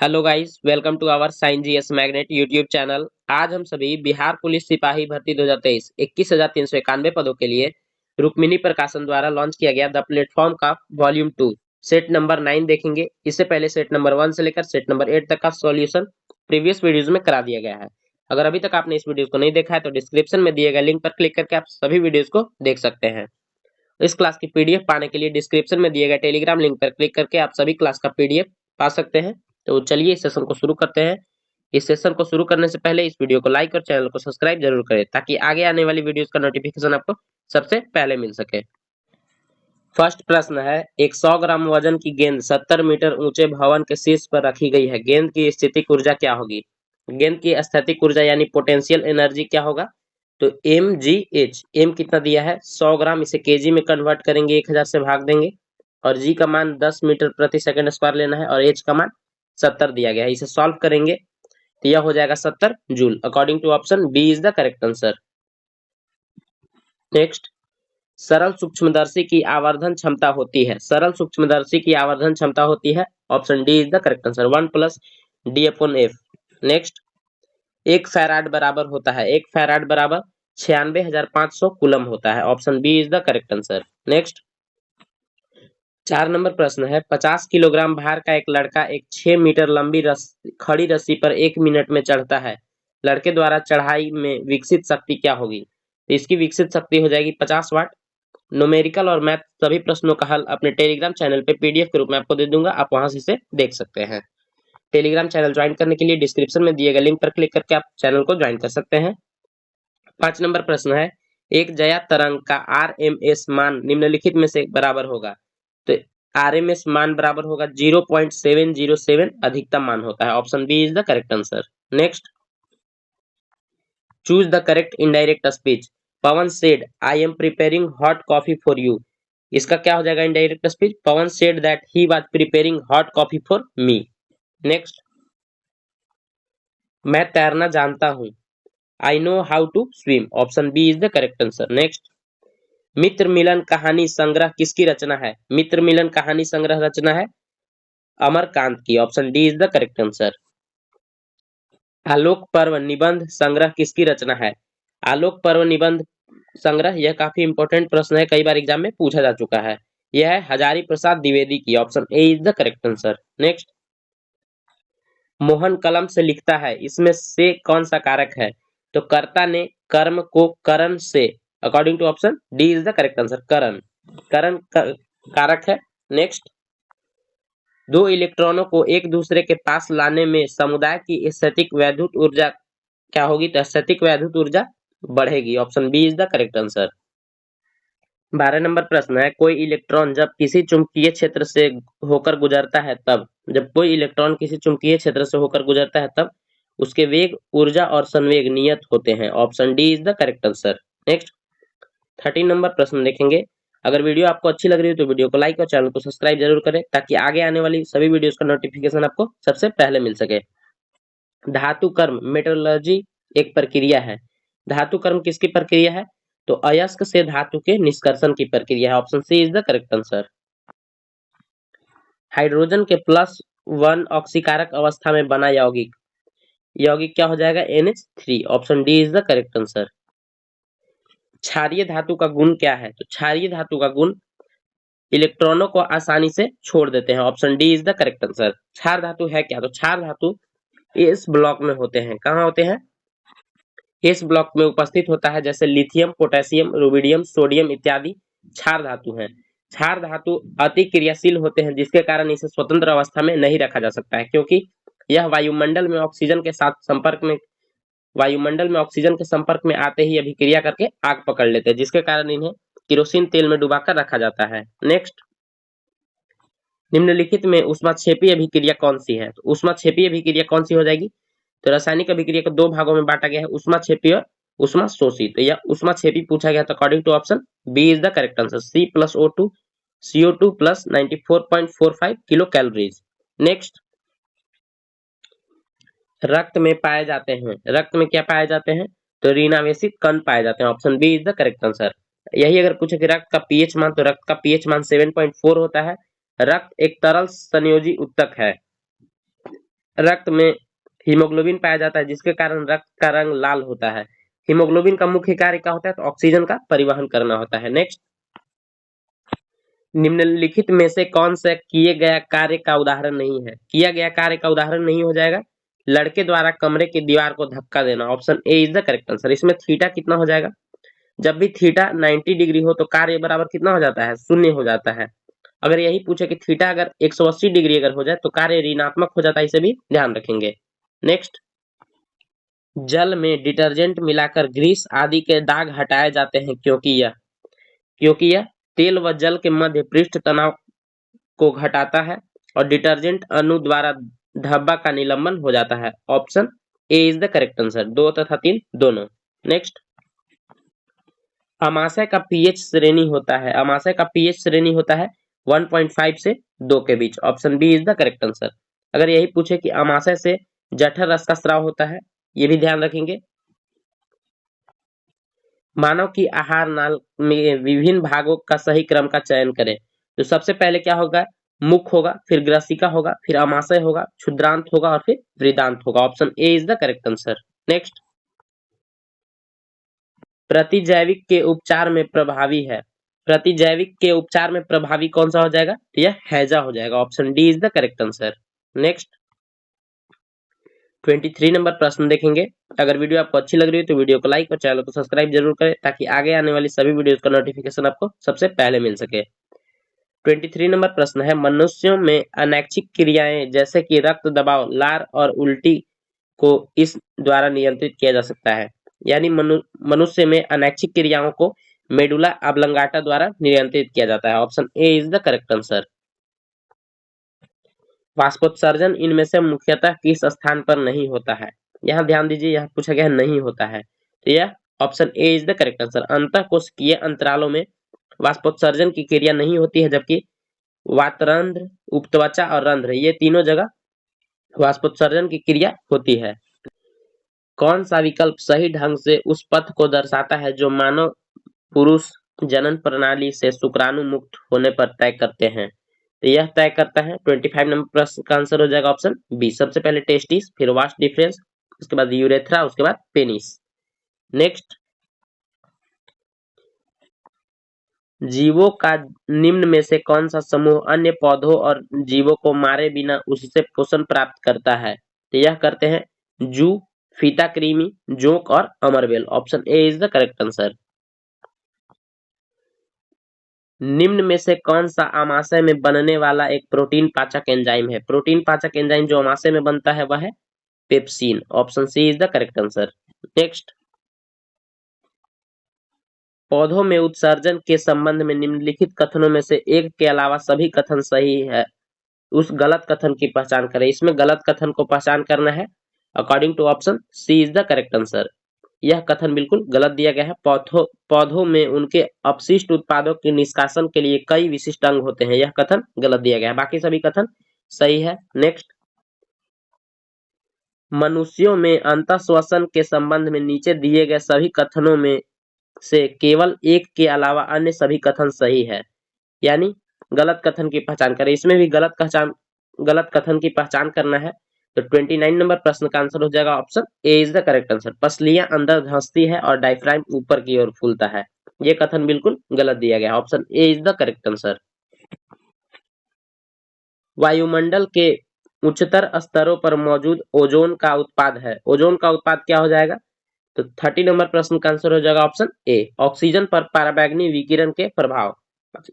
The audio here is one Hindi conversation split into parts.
Hello guys, welcome to our sign GS magnet YouTube channel. आज हम सभी बिहार पुलिस सिपाही भर्ती 2023 21,391 पदों के लिए रुक्मिणी प्रकाशन द्वारा लॉन्च किया गया द प्लेटफॉर्म का वॉल्यूम 2 सेट नंबर 9 देखेंगे। इससे पहले सेट नंबर 1 से लेकर सेट नंबर 8 तक का सॉल्यूशन प्रीवियस वीडियोज में करा दिया गया है। अगर अभी तक आपने इस वीडियो को नहीं देखा है तो डिस्क्रिप्शन में दिए गए लिंक पर क्लिक करके आप सभी वीडियोज को देख सकते हैं। इस क्लास की पीडीएफ पाने के लिए डिस्क्रिप्शन में दिए गए टेलीग्राम लिंक पर क्लिक करके आप सभी क्लास का पीडीएफ पा सकते हैं। तो चलिए इस सेशन को शुरू करते हैं। इस सेशन को शुरू करने से पहले इस वीडियो को लाइक और चैनल को सब्सक्राइब जरूर करें ताकि आगे आने वाली वीडियोस का नोटिफिकेशन आपको सबसे पहले मिल सके। फर्स्ट प्रश्न है, एक 100 ग्राम वजन की गेंद 70 मीटर ऊंचे भवन के शीर्ष पर रखी गई है। गेंद की स्थितिक ऊर्जा क्या होगी? गेंद की स्थैतिक ऊर्जा यानी पोटेंशियल एनर्जी क्या होगा? तो mgh। एम कितना दिया है? 100 ग्राम। इसे केजी में कन्वर्ट करेंगे, 1000 से भाग देंगे और जी का मान 10 मीटर प्रति सेकंड स्क्वायर लेना है और एच का मान 70 दिया गया है। इसे सॉल्व करेंगे तो यह हो जाएगा 70 joule. According to option B is the correct answer. Next, सरल सूक्ष्मदर्शी की आवर्धन क्षमता होती है। सरल सूक्ष्मदर्शी की आवर्धन क्षमता होती है, option D is the correct answer, 1 plus D upon F. Next, एक फैराड बराबर होता है, एक फैराड बराबर 96,500 कूलम होता है, option B is the correct answer. Next, 4 number प्रश्न है, 50 किलोग्राम भार का एक लड़का एक 6 मीटर लंबी खड़ी रस्सी पर 1 मिनट में चढ़ता है। लड़के द्वारा चढ़ाई में विकसित शक्ति क्या होगी? तो इसकी विकसित शक्ति हो जाएगी 50 वाट। न्यूमेरिकल और मैथ सभी प्रश्नों का हल अपने टेलीग्राम चैनल पे पीडीएफ के रूप में आपको दे दूंगा, आप वहां से इसे देख सकते हैं। टेलीग्राम चैनल ज्वाइन करने के लिए डिस्क्रिप्शन में दिए गए लिंक पर क्लिक करके आप चैनल को ज्वाइन कर सकते हैं। 5 नंबर प्रश्न है, एक जया तरंग का आरएमएस मान निम्नलिखित में से बराबर होगा। तो आरएमएस मान बराबर होगा 0.707 अधिकतम मान होता है, option B is the correct answer. Next, choose the correct indirect speech. Pawan said I am preparing hot coffee for you. इसका क्या हो जाएगा indirect speech? Pawan said that he was preparing hot coffee for me. Next, मैं तैरना जानता हूं, I know how to swim, option B is the correct answer. Next, मित्र मिलन कहानी संग्रह किसकी रचना है? मित्र मिलन कहानी संग्रह रचना है अमरकांत की, option D is the correct answer. Alok Parva निबंध संग्रह किसकी रचना है? आलोक पर्व निबंध संग्रह, यह काफी इंपॉर्टेंट प्रश्न है, कई बार एग्जाम में पूछा जा चुका है। यह है हजारी प्रसाद द्विवेदी की, option A is the correct answer. Next, Mohan कलम से लिखता है, इसमें से कौन सा कारक है? तो कर्ता ने कर्म को करण से, according to option D is the correct answer, करण। करण कारक है। नेक्स्ट, दो इलेक्ट्रॉनों को एक दूसरे के पास लाने में समुदाय की स्थैतिक वैद्युत ऊर्जा क्या होगी? तो स्थैतिक वैद्युत ऊर्जा बढ़ेगी, option B is the correct answer. 12 number प्रश्न है, कोई इलेक्ट्रॉन जब किसी चुंबकीय क्षेत्र से होकर गुजरता है तब, जब कोई इलेक्ट्रॉन किसी चुंबकीय क्षेत्र से होकर गुजरता है तब उसके वेग, ऊर्जा और संवेग नियत होते हैं, option D is the correct answer. Next, 13 number प्रश्न देखेंगे। अगर वीडियो आपको अच्छी लग रही है तो वीडियो को लाइक और चैनल को सब्सक्राइब जरूर करें ताकि आगे आने वाली सभी वीडियोस का नोटिफिकेशन आपको सबसे पहले मिल सके। धातु कर्म मेटलर्जी एक प्रक्रिया है। धातु कर्म किसकी प्रक्रिया है? तो अयस्क से धातु के निष्कर्षण की प्रक्रिया है, option C is the correct answer. Hydrogen के +1 ऑक्सीकारक अवस्था में बना यौगिक, यौगिक क्या हो जाएगा? NH3, option D is the correct answer. क्षारीय धातु का गुण क्या है? तो क्षारीय धातु का गुण इलेक्ट्रॉनों को आसानी से छोड़ देते हैं, option D is the correct answer. क्षार धातु है क्या? तो क्षार धातु इस ब्लॉक में होते हैं। कहाँ होते हैं? इस ब्लॉक में उपस्थित होता है, जैसे लिथियम, पोटेशियम, रुबिडियम, सोडियम इत्यादि क्षार धातु हैं। क्षार धातु अति क्रियाशील होते हैं जिसके कारण इसे स्वतंत्र अवस्था में नहीं रखा जा सकता है, क्योंकि यह वायुमंडल में ऑक्सीजन के साथ संपर्क में, वायुमंडल में ऑक्सीजन के संपर्क में आते ही अभिक्रिया करके आग पकड़ लेते हैं, जिसके कारण इन्हें केरोसिन तेल में डुबाकर रखा जाता है। नेक्स्ट, निम्नलिखित में ऊष्माक्षेपी अभिक्रिया कौन सी है? तो ऊष्माक्षेपी अभिक्रिया कौन सी हो जाएगी? तो रासायनिक अभिक्रिया को दो भागों में बांटा गया है, ऊष्माक्षेपी और ऊष्माशोषी। तो यह ऊष्माक्षेपी पूछा गया तो according to option B is the correct answer, C+O2 CO2 + 94.45 kilo calories. Next, रक्त में पाए जाते हैं, रक्त में क्या पाए जाते हैं? तो ऋणावेशित कण पाए जाते हैं, option B is the correct answer. यही अगर पूछे कि रक्त का पीएच मान, तो रक्त का पीएच मान 7.4 होता है। रक्त एक तरल संयोजी उत्तक है। रक्त में हीमोग्लोबिन पाया जाता है, जिसके कारण रक्त का रंग लाल होता है। हीमोग्लोबिन का मुख्य कार्य क्या होता है? तो ऑक्सीजन का परिवहन करना होता है। नेक्स्ट, निम्नलिखित में से कौन सा किए गया कार्य का उदाहरण नहीं है? किया गया कार्य का उदाहरण नहीं हो जाएगा लड़के द्वारा कमरे की दीवार को धक्का देना। Option A is the correct answer. इसमें थीटा कितना हो जाएगा? जब भी थीटा 90 डिग्री हो तो कार्य बराबर कितना हो जाता है? शून्य हो जाता है। अगर यही पूछे कि थीटा अगर 180 डिग्री अगर हो जाए तो कार्य ऋणात्मक हो जाता है, इसे भी ध्यान रखेंगे। नेक्स्ट, जल में डिटर्जेंट मिलाकर ग्रीस आदि के दाग हटाए जाते हैं क्योंकि यह तेल व जल के मध्य पृष्ठ तनाव को घटाता है और डिटर्जेंट अणु द्वारा धब्बा का निलंबन हो जाता है। Option A is the correct answer, 2 तथा 3 दोनों। नेक्स्ट, अमाशय का पीएच श्रेणी होता है। अमाशय का पीएच श्रेणी होता है 1.5 से 2 के बीच। Option B is the correct answer. अगर यही पूछे कि अमाशय से जठर रस का स्राव होता है, ये भी ध्यान रखेंगे। मानव की आहार नाल में विभिन्न भागों का सही क्रम का चयन करें। तो सबसे पहले क्या होगा? मुख होगा, फिर ग्रसिका होगा, फिर अमाशय होगा, क्षुद्रांत होगा और फिर वृदांत होगा। Option A is the correct answer. Next, प्रतिजैविक के उपचार में प्रभावी है। प्रतिजैविक के उपचार में प्रभावी कौन सा हो जाएगा? तो यह हैजा हो जाएगा। Option D is the correct answer. Next, 23 number प्रश्न देखेंगे। अगर वीडियो आपको अच्छी लग रही है तो वीडियो को लाइक और चैनल को सब्सक्राइब जरूर करें ताकि आगे आने वाली सभी वीडियोस का नोटिफिकेशन आपको सबसे पहले मिल सके। 23 नंबर प्रश्न है, मनुष्यों में अनैच्छिक क्रियाएं जैसे कि रक्त दबाव, लार और उल्टी को इस द्वारा नियंत्रित किया जा सकता है। यानी मनुष्य में अनैच्छिक क्रियाओं को मेडुला ऑब्लंगाटा द्वारा नियंत्रित किया जाता है। Option A is the correct answer. वाष्पोत्सर्जन इनमें से मुख्यतः किस स्थान पर नहीं होता है? यहाँ ध्यान दीजिए, यहाँ पूछा गया नहीं होता है, तो यह option A is the correct answer. अंतःकोशिकीय अंतरालों में वाष्पोत्सर्जन की क्रिया नहीं होती है, जबकि वातरंध्र, उपत्वचा और रंध्र ये तीनों जगह वाष्पोत्सर्जन की क्रिया होती है। कौन सा विकल्प सही ढंग से उस पथ को दर्शाता है जो मानव पुरुष जनन प्रणाली से शुक्राणु मुक्त होने पर तय करते हैं? तो यह तय करता है 25 नंबर प्रश्न का आंसर हो जाएगा ऑप्शन बी। सबसे पहले टेस्टिस, फिर वास्ट डिफरेंस, उसके बाद यूरेथ्रा, उसके बाद पेनिस। नेक्स्ट, जीवों का निम्न में से कौन सा समूह अन्य पौधों और जीवों को मारे बिना उससे पोषण प्राप्त करता है? तो यह करते हैं जू, फीता कृमि, जोंक और अमरबेल। Option A is the correct answer. निम्न में से कौन सा आमाशय में बनने वाला एक प्रोटीन पाचक एंजाइम है? प्रोटीन पाचक एंजाइम जो आमाशय में बनता है वह है pepsin. Option C is the correct answer. Next, पौधों में उत्सर्जन के संबंध में निम्नलिखित कथनों में से एक के अलावा सभी कथन सही है, उस गलत कथन की पहचान करें। इसमें गलत कथन को पहचान करना है according to option C is the correct answer. यह कथन बिल्कुल गलत दिया गया है। पौधों में उनके अपशिष्ट उत्पादों के निष्कासन के लिए कई विशिष्ट अंग होते हैं, यह कथन गलत दिया गया है। बाकी सभी कथन सही है। नेक्स्ट, मनुष्यों में अंतःश्वसन के संबंध में नीचे दिए गए सभी कथनों में से केवल एक के अलावा अन्य सभी कथन सही है, यानी गलत कथन की पहचान करें। इसमें भी गलत कथन की पहचान करना है। तो 29 नंबर प्रश्न का आंसर हो जाएगा option A is the correct answer. पसलियां अंदर धंसती है और डायफ्राम ऊपर की ओर फूलता है, ये कथन बिल्कुल गलत दिया गया है। Option A is the correct answer. वायुमंडल के उच्चतर स्तरों पर मौजूद ओजोन का उत्पाद है। ओजोन का उत्पाद क्या हो जाएगा? तो 30 नंबर प्रश्न का आंसर हो जाएगा ऑप्शन ए, ऑक्सीजन पर पराबैंगनी विकिरण के प्रभाव।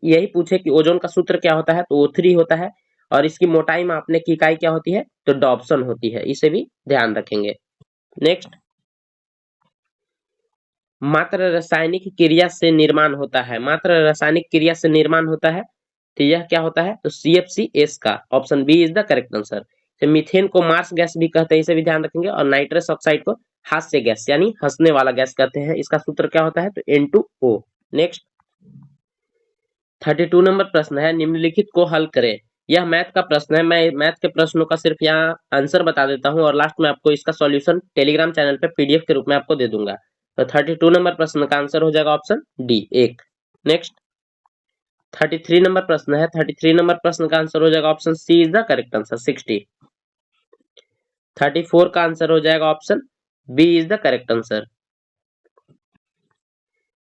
यही पूछे कि ओजोन का सूत्र क्या होता है, तो O3 होता है और इसकी मोटाई मापने की इकाई क्या होती है? तो डॉप्सन होती है, इसे भी ध्यान रखेंगे। नेक्स्ट, मात्र रासायनिक क्रिया से निर्माण होता है। मात्र रासायनिक क्रिया से निर्माण होता है, तो यह क्या होता है? तो CFCS का। Option B is the correct answer. तो मीथेन को मार्स गैस भी कहते हैं, इसे भी ध्यान रखेंगे। और नाइट्रस ऑक्साइड को हास्य गैस यानी हंसने वाला गैस कहते हैं, इसका सूत्र क्या होता है? तो N2O। नेक्स्ट, 32 नंबर प्रश्न है, निम्नलिखित को हल करें। यह मैथ का प्रश्न है। मैं मैथ के प्रश्नों का सिर्फ यहाँ आंसर बता देता हूँ और लास्ट में आपको इसका सॉल्यूशन टेलीग्राम चैनल पे PDF के रूप में आपको दे दूंगा। तो 32 नंबर प्रश्न का आंसर हो जाएगा ऑप्शन डी 1। नेक्स्ट, 33 नंबर प्रश्न है। 33 नंबर प्रश्न का आंसर हो जाएगा option C is the correct answer 60। 34 का आंसर हो जाएगा option B is the correct answer.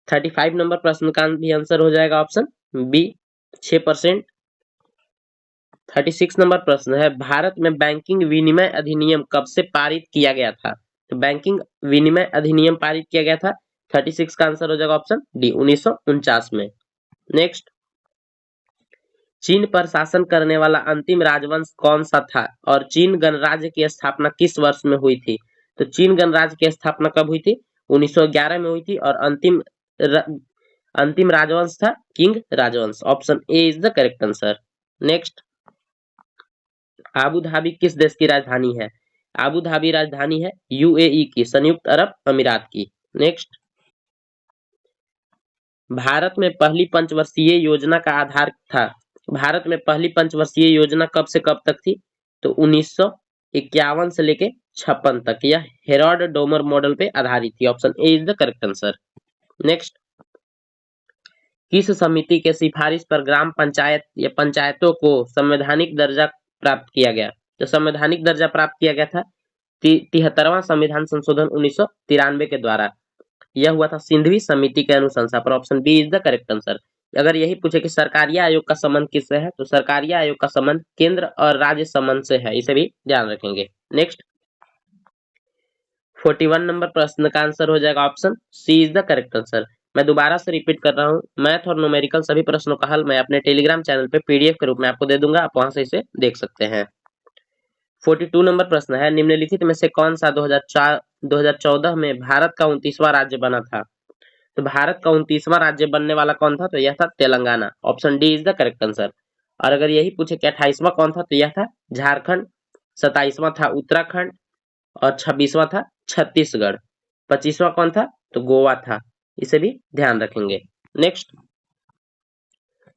35 number प्रश्न का भी आंसर हो जाएगा ऑप्शन बी 6%। 36 नंबर प्रश्न है भारत में बैंकिंग विनिमय अधिनियम कब से पारित किया गया था? तो बैंकिंग विनिमय अधिनियम पारित किया गया था। 36 का आंसर हो जाएगा ऑप्शन डी 1949 में। नेक्स्ट, चीन पर शासन करने वाला अंतिम राजवंश कौन सा था और चीन गणराज्य की स्थापना किस वर्ष में हुई थी? तो चीन गणराज्य की स्थापना कब हुई थी? 1911 में हुई थी और अंतिम राजवंश था किंग राजवंश। Option A is the correct answer. Next, Abu Dhabi किस देश की राजधानी है? आबू धाबी राजधानी है यूएई की, संयुक्त अरब अमीरात की। नेक्स्ट, भारत में पहली पंचवर्षीय योजना का आधार था। भारत में पहली पंचवर्षीय योजना कब से कब तक थी? तो 1951 से लेके 56 तक। यह हेरोल्ड डोमर मॉडल पे आधारित थी। Option A is the correct answer. Next, किस समिति के सिफारिश पर ग्राम पंचायत या पंचायतों को संवैधानिक दर्जा प्राप्त किया गया? तो संवैधानिक दर्जा प्राप्त किया गया था 73वां संविधान संशोधन 1993 के द्वारा। यह हुआ था सिंधवी समिति के अनुशंसा पर। Option B is the correct answer. अगर यही पूछे कि सरकारिया आयोग का संबंध किससे है, तो सरकारिया आयोग का संबंध केंद्र और राज्य संबंध से है, इसे भी ध्यान रखेंगे। नेक्स्ट, 41 नंबर प्रश्न का आंसर हो जाएगा option C is the correct answer. मैं दोबारा से रिपीट कर रहा हूं, मैथ और न्यूमेरिकल सभी प्रश्नों का हल मैं अपने टेलीग्राम चैनल पे पीडीएफ के रूप में आपको दे दूंगा, आप वहां से इसे देख सकते हैं। 42 नंबर प्रश्न है निम्नलिखित में से कौन सा 2014 में भारत का 29वां राज्य बना था? तो भारत का 29वां राज्य बनने वाला कौन था? तो यह था Telangana. Option D is the correct answer. और अगर यही पूछे कि 28वां कौन था, तो यह था झारखंड। 27वां था उत्तराखंड और 26वां था छत्तीसगढ़। 25वां कौन था? तो गोवा था, इसे भी ध्यान रखेंगे। नेक्स्ट,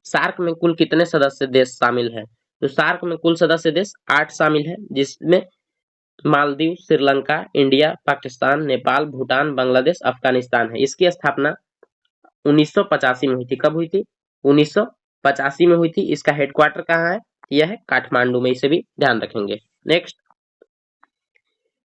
सार्क में कुल कितने सदस्य देश शामिल हैं? तो सार्क में कुल सदस्य देश 8 शामिल है, जिसमें मालदीव, श्रीलंका, इंडिया, पाकिस्तान, नेपाल, भूटान, बांग्लादेश, अफगानिस्तान है। इसकी स्थापना 1985 में हुई थी। कब हुई थी? 1985 में हुई थी। इसका हेडक्वार्टर कहाँ है? यह है काठमांडू में, इसे भी ध्यान रखेंगे। नेक्स्ट,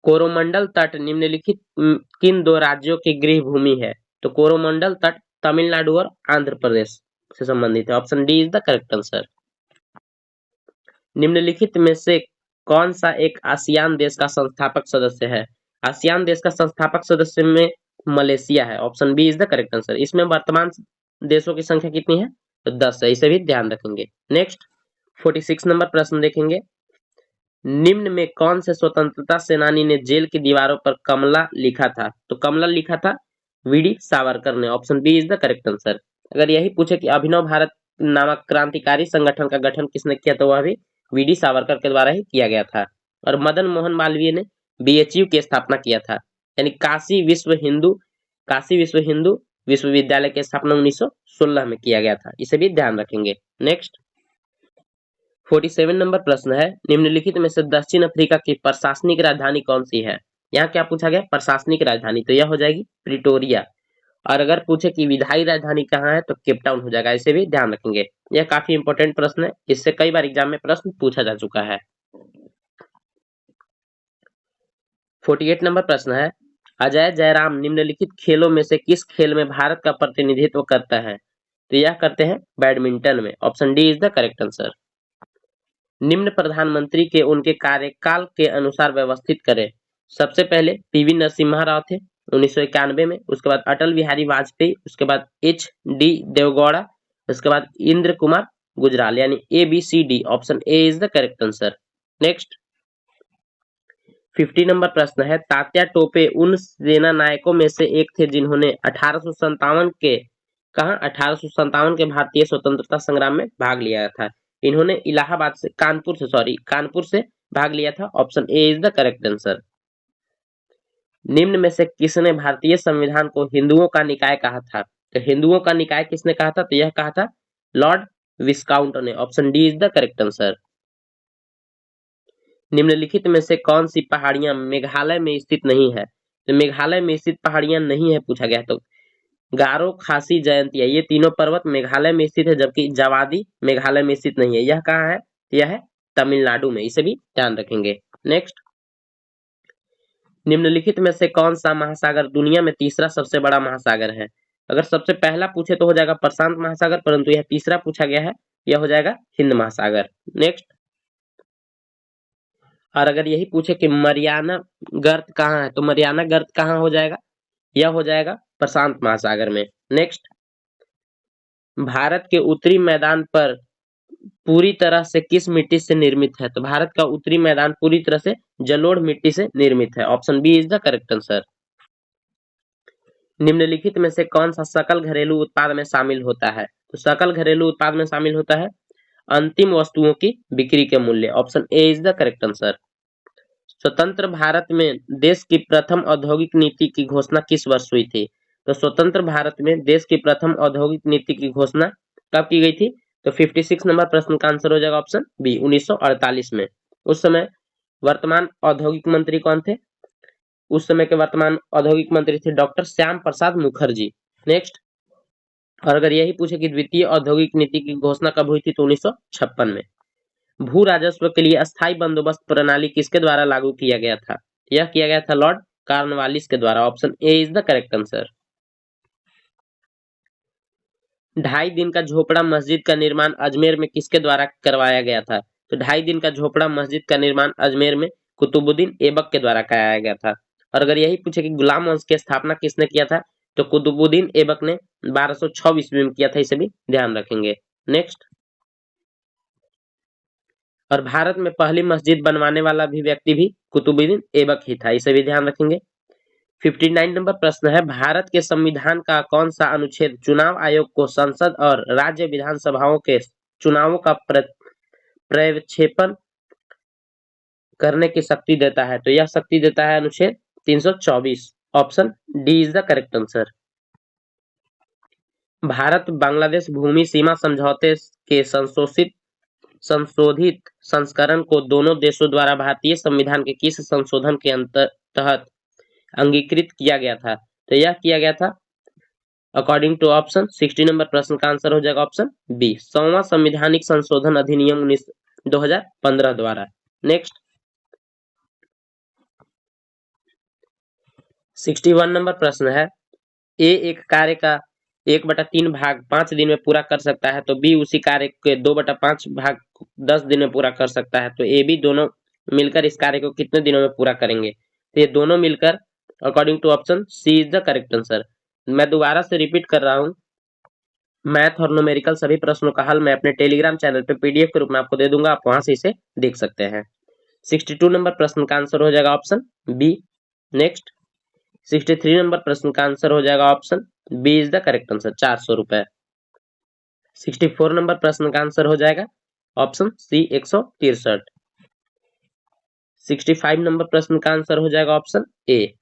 कोरोमंडल तट निम्नलिखित किन दो राज्यों की गृह भूमि है? तो कोरोमंडल तट तमिलनाडु और आंध्र प्रदेश से संबंधित है। Option D is the correct answer. निम्नलिखित में से कौन सा एक आसियान देश का संस्थापक सदस्य है? आसियान देश का संस्थापक सदस्य में मलेशिया है। Option B is the correct answer. इसमें वर्तमान देशों की संख्या कितनी है? तो 10 है, इसे भी ध्यान रखेंगे। नेक्स्ट, 46 नंबर प्रश्न देखेंगे। निम्न में कौन से स्वतंत्रता सेनानी ने जेल की दीवारों पर कमला लिखा था? तो कमला लिखा था वीडी सावरकर ने। Option B is the correct answer. अगर यही पूछे कि अभिनव भारत नामक क्रांतिकारी संगठन का गठन किसने किया, तो वह भी वीडी सावरकर के द्वारा ही किया गया था। और मदन मोहन मालवीय ने बीएचयू की स्थापना किया था, यानी काशी विश्व हिंदू विश्वविद्यालय की स्थापना 1916 में किया गया था, इसे भी ध्यान रखेंगे। नेक्स्ट, 47 नंबर प्रश्न है निम्नलिखित में से दक्षिण अफ्रीका की प्रशासनिक राजधानी कौन सी है? यहाँ क्या पूछा गया? प्रशासनिक राजधानी, तो यह हो जाएगी प्रिटोरिया। और अगर पूछे कि विधायी राजधानी कहाँ है, तो केप टाउन हो जाएगा, इसे भी ध्यान रखेंगे। यह काफी इंपॉर्टेंट प्रश्न है, इससे कई बार एग्जाम में प्रश्न पूछा जा चुका है। 48 नंबर प्रश्न है अजय जयराम निम्नलिखित खेलों में से किस खेल में भारत का प्रतिनिधित्व करता है? तो यह करते हैं बैडमिंटन में। Option D is the correct answer. निम्न प्रधानमंत्री के उनके कार्यकाल के अनुसार व्यवस्थित करें। सबसे पहले पीवी नरसिम्हा राव थे 1991 में, उसके बाद अटल बिहारी वाजपेयी, उसके बाद एच.डी. देवगौड़ा, उसके बाद इंद्र कुमार गुजराल, यानी ABCD। Option A is the correct answer. Next, 50 number प्रश्न है तात्या टोपे उन सेना नायकों में से एक थे जिन्होंने 1857 के भारतीय स्वतंत्रता संग्राम में भाग लिया था। इन्होंने कानपुर से भाग लिया था। Option A is the correct answer. निम्न में से किसने भारतीय संविधान को हिंदुओं का निकाय कहा था? तो हिंदुओं का निकाय किसने कहा था? तो यह कहा था लॉर्ड विस्काउंट ने। Option D is the correct answer. निम्नलिखित में से कौन सी पहाड़ियां मेघालय में स्थित नहीं है? तो मेघालय में स्थित पहाड़ियां नहीं है पूछा गया। तो गारो, खासी, जयंतिया, ये तीनों पर्वत मेघालय में स्थित है, जबकि जवादी मेघालय में स्थित नहीं है। यह कहाँ है? यह है तमिलनाडु में, इसे भी ध्यान रखेंगे। नेक्स्ट, निम्नलिखित में से कौन सा महासागर दुनिया में तीसरा सबसे बड़ा महासागर है? अगर सबसे पहला पूछे तो हो जाएगा प्रशांत महासागर, परंतु यह तीसरा पूछा गया है, यह हो जाएगा हिंद महासागर। नेक्स्ट, और अगर यही पूछे कि मरियाना गर्त कहाँ है, तो मरियाना गर्त कहाँ हो जाएगा? यह हो जाएगा प्रशांत महासागर में। नेक्स्ट, भारत के उत्तरी मैदान पर पूरी तरह से किस मिट्टी से निर्मित है? तो भारत का उत्तरी मैदान पूरी तरह से जलोढ़ मिट्टी से निर्मित है। Option B is the correct answer. निम्नलिखित में से कौन सा सकल घरेलू उत्पाद में शामिल होता है? तो सकल घरेलू उत्पाद में शामिल होता है अंतिम वस्तुओं की बिक्री के मूल्य। Option A is the correct answer. स्वतंत्र भारत में देश की प्रथम औद्योगिक नीति की घोषणा किस वर्ष हुई थी? तो स्वतंत्र भारत में देश की प्रथम औद्योगिक नीति की घोषणा कब की गई थी? तो 56 नंबर प्रश्न का आंसर हो जाएगा ऑप्शन बी 1948 में। उस समय वर्तमान औद्योगिक मंत्री कौन थे? उस समय के वर्तमान औद्योगिक मंत्री थे डॉक्टर श्याम प्रसाद मुखर्जी। नेक्स्ट, और अगर यही पूछे कि द्वितीय औद्योगिक नीति की घोषणा कब हुई थी? तो 1956 में। भू राजस्व के लिए अस्थायी बंदोबस्त प्रणाली किसके द्वारा लागू किया गया था? यह किया गया था लॉर्ड कॉर्नवालिस के द्वारा। Option A is the correct answer. 2.5 दिन का झोपड़ा मस्जिद का निर्माण अजमेर में किसके द्वारा करवाया गया था? तो 2.5 दिन का झोपड़ा मस्जिद का निर्माण अजमेर में कुतुबुद्दीन ऐबक के द्वारा कराया गया था। और अगर यही पूछे कि गुलाम वंश की स्थापना किसने किया था? तो कुतुबुद्दीन ऐबक ने 1206 ईस्वी में किया था, इसे भी ध्यान रखेंगे। नेक्स्ट, और भारत में पहली मस्जिद बनवाने वाला भी व्यक्ति भी कुतुबुद्दीन ऐबक ही था, इसे भी ध्यान रखेंगे। 59 नंबर प्रश्न है, भारत के संविधान का कौन सा अनुच्छेद चुनाव आयोग को संसद और राज्य विधानसभाओं के चुनावों का प्रक्षेपण करने की शक्ति देता है? तो यह शक्ति देता है अनुच्छेद 324। Option D is the correct answer. Bharat Bangladesh भूमि सीमा समझौते के संशोधित संस्करण को दोनों देशों द्वारा भारतीय संविधान के किस संशोधन के तहत अंगीकृत किया गया था? तो यह किया गया था अकॉर्डिंग टू ऑप्शन 60 नंबर प्रश्न का आंसर हो जाएगा ऑप्शन बी 100वां संवैधानिक संशोधन अधिनियम 2015 द्वारा। नेक्स्ट, 61 नंबर प्रश्न है, ए एक कार्य का 1/3 भाग 5 दिन में पूरा कर सकता है, तो बी उसी कार्य के 2/5 भाग 10 दिन में पूरा कर सकता है। तो ए बी दोनों मिलकर इस कार्य को कितने दिनों में पूरा करेंगे? तो ये दोनों मिलकर according to option C is the correct answer. मैं दोबारा से रिपीट कर रहा हूं, मैथ और न्यूमेरिकल सभी प्रश्नों का हल मैं अपने टेलीग्राम चैनल पे पीडीएफ के रूप में आपको दे दूंगा, आप वहां से इसे देख सकते हैं। 62 नंबर प्रश्न का आंसर हो जाएगा ऑप्शन बी। नेक्स्ट, 63 नंबर प्रश्न का आंसर हो जाएगा option B is the correct answer 400 रुपए। 64 नंबर प्रश्न का आंसर हो जाएगा ऑप्शन सी 163। 65 नंबर प्रश्न का आंसर हो जाएगा ऑप्शन ए।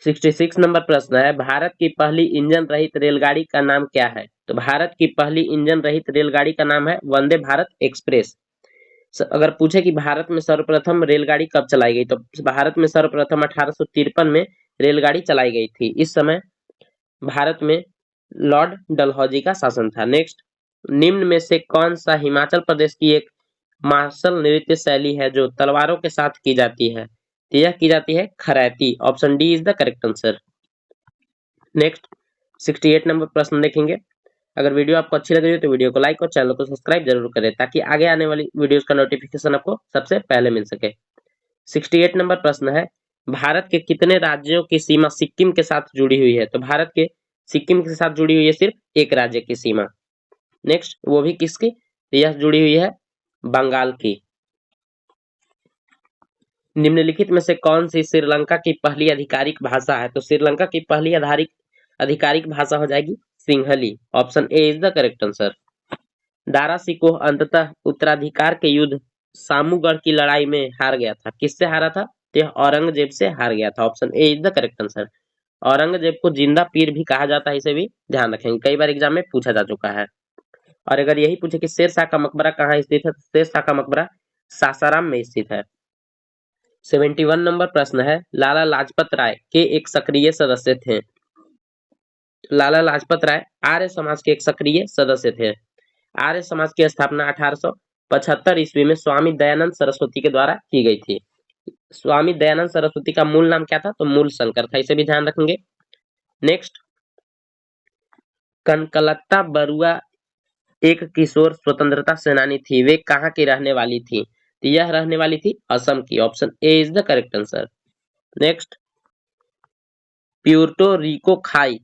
66 नंबर प्रश्न है, भारत की पहली इंजन रहित रेलगाड़ी का नाम क्या है? तो भारत की पहली इंजन रहित रेलगाड़ी का नाम है वंदे भारत एक्सप्रेस। अगर पूछे कि भारत में सर्वप्रथम रेलगाड़ी कब चलाई गई, तो भारत में सर्वप्रथम 1853 में रेलगाड़ी चलाई गई थी। इस समय भारत में लॉर्ड डलहौजी का शासन था। नेक्स्ट, निम्न में से कौन सा हिमाचल प्रदेश की एक मार्शल नृत्य शैली है जो तलवारों के साथ की जाती है? तो यह की जाती है खरैती। Option D is the correct answer. Next, 68 नंबर प्रश्न देखेंगे। अगर वीडियो आपको अच्छी लग रही हो तो वीडियो को लाइक और चैनल को सब्सक्राइब जरूर करें ताकि आगे आने वाली वीडियोस का नोटिफिकेशन आपको सबसे पहले मिल सके। 68 नंबर प्रश्न है, भारत के कितने राज्यों की सीमा सिक्किम के साथ जुड़ी हुई है? तो भारत के सिक्किम के साथ जुड़ी हुई है सिर्फ एक राज्य की सीमा। नेक्स्ट, वो भी किसकी? यह जुड़ी हुई है बंगाल की। निम्नलिखित में से कौन सी श्रीलंका की पहली आधिकारिक भाषा है? तो श्रीलंका की पहली आधिकारिक भाषा हो जाएगी Sinhali. Option A is the correct answer. Dara Shikoh अंततः उत्तराधिकार के युद्ध सामूगढ़ की लड़ाई में हार गया था। किससे हारा था? तो यह औरंगजेब से हार गया था। Option A is the correct answer. Aurangzeb को जिंदा पीर भी कहा जाता है, इसे भी ध्यान रखेंगे, कई बार एग्जाम में पूछा जा चुका है। और अगर यही पूछे कि शेरशाह का मकबरा कहाँ स्थित है, तो शेरशाह का मकबरा सासाराम में स्थित है। 71 नंबर प्रश्न है, लाला लाजपत राय के एक सक्रिय सदस्य थे। लाला लाजपत राय आर्य समाज के एक सक्रिय सदस्य थे। आर्य समाज की स्थापना 1875 ईस्वी में स्वामी दयानंद सरस्वती के द्वारा की गई थी। स्वामी दयानंद सरस्वती का मूल नाम क्या था? तो मूल शंकर था, इसे भी ध्यान रखेंगे। नेक्स्ट, कनकलता बरुआ एक किशोर स्वतंत्रता सेनानी थी, वे कहाँ की रहने वाली थी? तो यह रहने वाली थी असम की। Option A is the correct answer. Next, Puerto Rico खाई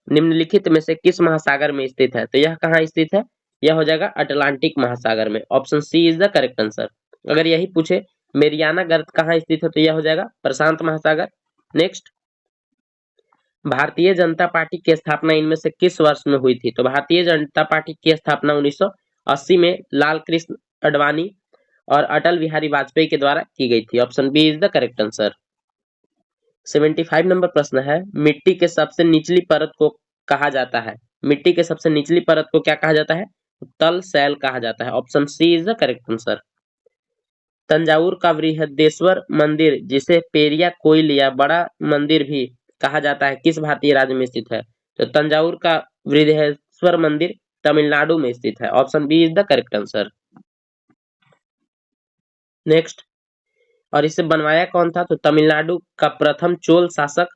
निम्नलिखित में से किस महासागर में स्थित है? तो यह कहाँ स्थित है? यह हो जाएगा अटलांटिक महासागर में। Option C is the correct answer. अगर यही पूछे मेरियाना गर्त कहाँ स्थित है? तो यह हो जाएगा प्रशांत महासागर। नेक्स्ट, भारतीय जनता पार्टी की स्थापना इनमें से किस वर्ष में हुई थी? तो भारतीय जनता पार्टी की स्थापना 1980 में लाल कृष्ण अडवाणी और अटल बिहारी वाजपेयी के द्वारा की गई थी। Option B is the correct answer. 75 number प्रश्न है, मिट्टी के सबसे निचली परत को कहा जाता है? मिट्टी के सबसे निचली परत को क्या कहा जाता है? तल सैल कहा जाता है। Option C is the correct answer. Thanjavur का बृहदेश्वर मंदिर, जिसे पेरिया कोइल या बड़ा मंदिर भी कहा जाता है, किस भारतीय राज्य में स्थित है? तो तंजावुर का बृहदेश्वर मंदिर तमिलनाडु में स्थित है। Option B is the correct answer. Next, और इसे बनवाया कौन था? तो तमिलनाडु का प्रथम चोल शासक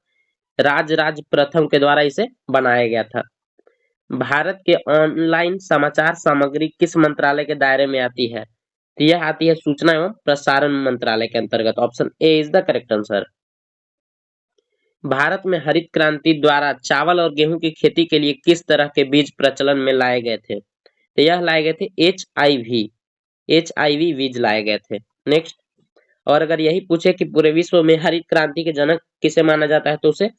राजराज प्रथम के द्वारा इसे बनाया गया था। भारत के ऑनलाइन समाचार सामग्री किस मंत्रालय के दायरे में आती है? तो यह आती है सूचना एवं प्रसारण मंत्रालय के अंतर्गत। Option A is the correct answer. Bharat में हरित क्रांति द्वारा चावल और गेहूं की खेती के लिए किस तरह के बीज प्रचलन में लाए गए थे? तो यह लाए गए थे एच आई वी बीज लाए गए थे। नेक्स्ट, और अगर यही पूछे कि पूरे विश्व में हरित क्रांति के जनक किसे माना जाता है? तो उसे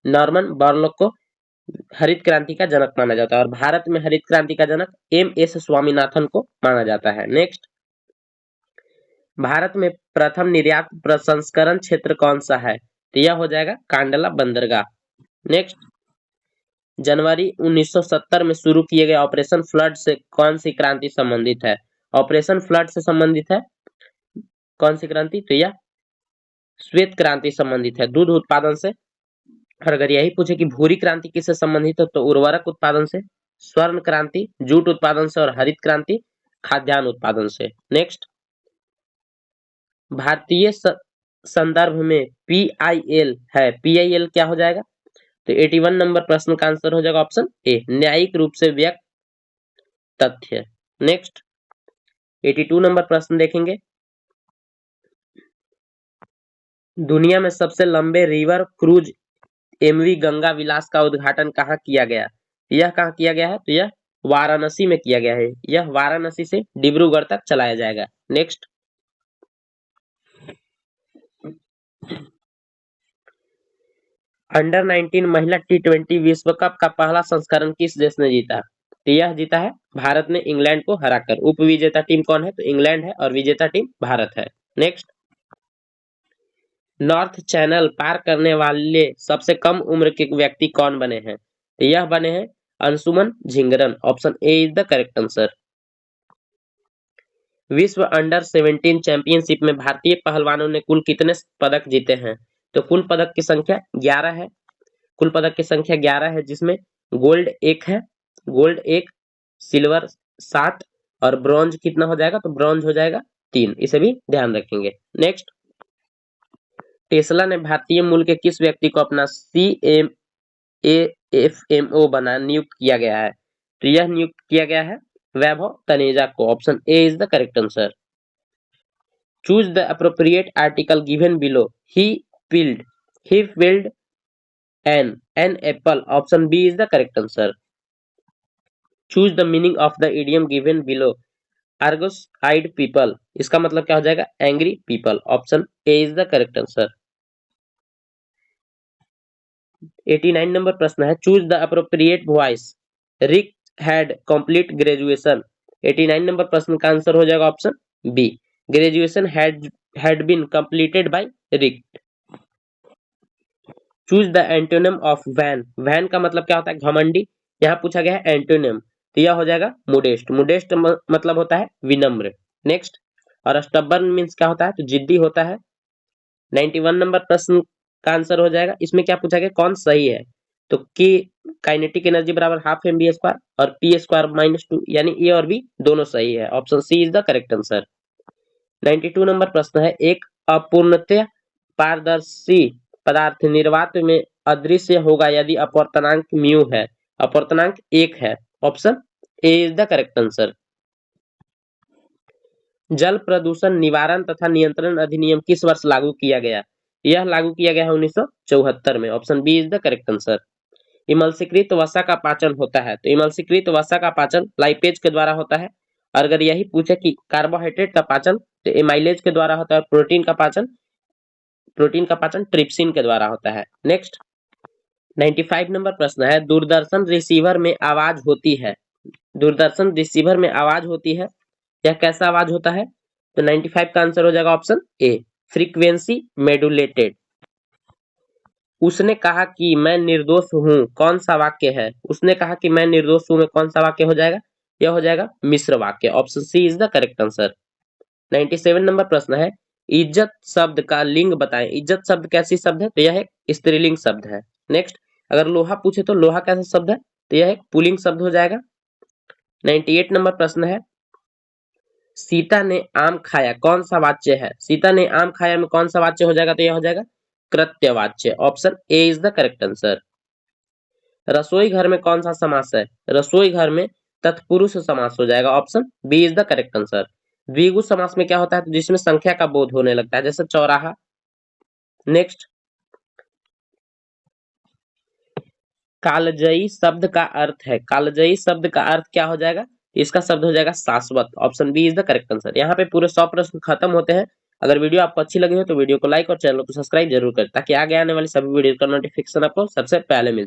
नॉर्मन बोरलॉग को हरित क्रांति का जनक माना जाता है, और भारत में हरित क्रांति का जनक एम.एस. स्वामीनाथन को माना जाता है। नेक्स्ट, भारत में प्रथम निर्यात प्रसंस्करण क्षेत्र कौन सा है? तो यह हो जाएगा कांडला बंदरगाह। नेक्स्ट, जनवरी 1970 में शुरू किए गए ऑपरेशन फ्लड से कौन सी क्रांति संबंधित है? ऑपरेशन फ्लड से संबंधित है कौन सी क्रांति? तो यह श्वेत क्रांति संबंधित है, दूध उत्पादन से। और अगर यही पूछे कि भूरी क्रांति किससे संबंधित है? तो उर्वरक उत्पादन से। स्वर्ण क्रांति जूट उत्पादन से, और हरित क्रांति खाद्यान्न उत्पादन से। नेक्स्ट, भारतीय संदर्भ में PIL है, PIL क्या हो जाएगा? तो 81 नंबर प्रश्न का आंसर हो जाएगा ऑप्शन ए, न्यायिक रूप से व्यक्त तथ्य। नेक्स्ट, 82 नंबर प्रश्न देखेंगे, दुनिया में सबसे लंबे रिवर क्रूज MV गंगा विलास का उद्घाटन कहाँ किया गया? यह कहाँ किया गया है? तो यह वाराणसी में किया गया है। यह वाराणसी से डिब्रूगढ़ तक चलाया जाएगा। नेक्स्ट, अंडर 19 महिला T20 विश्व कप का पहला संस्करण किस देश ने जीता? तो यह जीता है भारत ने इंग्लैंड को हराकर। उप विजेता टीम कौन है? तो इंग्लैंड है, और विजेता टीम भारत है। नेक्स्ट, नॉर्थ चैनल पार करने वाले सबसे कम उम्र के व्यक्ति कौन बने हैं? तो यह बने हैं Anshuman Jhingran. Option A is the correct answer. विश्व अंडर 17 चैंपियनशिप में भारतीय पहलवानों ने कुल कितने पदक जीते हैं? तो कुल पदक की संख्या 11 है। कुल पदक की संख्या 11 है, जिसमें गोल्ड 1 है, गोल्ड 1, सिल्वर 7, और ब्रॉन्ज कितना हो जाएगा? तो ब्रॉन्ज हो जाएगा 3। इसे भी ध्यान रखेंगे। नेक्स्ट, टेस्ला ने भारतीय मूल के किस व्यक्ति को अपना CMAFMO बना नियुक्त किया गया है? तो यह नियुक्त किया गया है वैभव तनेजा को। Option A is the correct answer. Choose the appropriate article given below. He filled an apple. Option B is the correct answer. Choose the meaning of the idiom given below. Argus-eyed people, इसका मतलब क्या हो जाएगा? Angry people. Option A is the correct answer. 89 number प्रश्न है, choose the appropriate voice. Rick had complete graduation. 89 number प्रश्न का आंसर हो जाएगा option B, graduation had been completed by Rick. Choose the antonym of vain. Vain का मतलब क्या होता है? घमंडी। यहाँ पूछा गया है एंटोनिम, तो यह हो जाएगा मोडेस्ट। मोडेस्ट मतलब होता है विनम्र। नेक्स्ट, और स्टबर्न मीन्स क्या होता है? तो जिद्दी होता है। 91 नंबर प्रश्न का आंसर हो जाएगा, इसमें क्या पूछा गया? कौन सही है? तो की काइनेटिक एनर्जी बराबर हाफ mv स्क्वायर और पी स्क्वायर -2, यानी ए और बी दोनों सही है। Option C is the correct answer. 92 number प्रश्न है, एक अपूर्णतः पारदर्शी पदार्थ निर्वात में अदृश्य होगा यदि अपवर्तनांक म्यू है, अपवर्तनांक 1 है। Option A is the correct answer. जल प्रदूषण निवारण तथा नियंत्रण अधिनियम किस वर्ष लागू किया गया? यह लागू किया गया है 1974 में। Option B is the correct answer. इमल्सीकृत वसा का पाचन होता है, तो इमल्सीकृत वसा का पाचन लाइपेज के द्वारा होता है। और अगर यही पूछे कि कार्बोहाइड्रेट का पाचन, तो एमाइलेज के द्वारा होता है। प्रोटीन का पाचन ट्रिप्सिन के द्वारा होता है। नेक्स्ट 95 नंबर प्रश्न है, दूरदर्शन रिसीवर में आवाज होती है। दूरदर्शन रिसीवर में आवाज होती है, यह कैसा आवाज होता है? तो 95 का आंसर हो जाएगा ऑप्शन ए, फ्रीक्वेंसी मॉड्यूलेटेड। उसने कहा कि मैं निर्दोष हूं, कौन सा वाक्य है? उसने कहा कि मैं निर्दोष हूं में कौन सा वाक्य हो जाएगा? यह हो जाएगा मिश्र वाक्य। Option C is the correct answer. 97 number प्रश्न है, इज्जत शब्द का लिंग बताएं। इज्जत शब्द कैसी शब्द है? तो यह एक स्त्रीलिंग शब्द है। नेक्स्ट, अगर लोहा पूछे तो लोहा कैसा शब्द है? तो यह एक पुल्लिंग शब्द हो जाएगा। 98 नंबर प्रश्न है, सीता ने आम खाया, कौन सा वाच्य है? सीता ने आम खाया में कौन सा वाच्य हो जाएगा? तो यह हो जाएगा कृत्यवाच्य। Option A is the correct answer. रसोई घर में कौन सा समास है? रसोई घर में तत्पुरुष समास हो जाएगा। Option B is the correct answer. द्विगु समास में क्या होता है? तो जिसमें संख्या का बोध होने लगता है, जैसे चौराहा। नेक्स्ट, कालजयी शब्द का अर्थ है, कालजयी शब्द का अर्थ क्या हो जाएगा? इसका शब्द हो जाएगा शाश्वत। Option B is the correct answer. यहाँ पे पूरे 100 प्रश्न खत्म होते हैं। अगर वीडियो आपको अच्छी लगी हो तो वीडियो को लाइक और चैनल को सब्सक्राइब जरूर करें, ताकि आगे आने वाली सभी वीडियो का नोटिफिकेशन आपको सबसे पहले मिल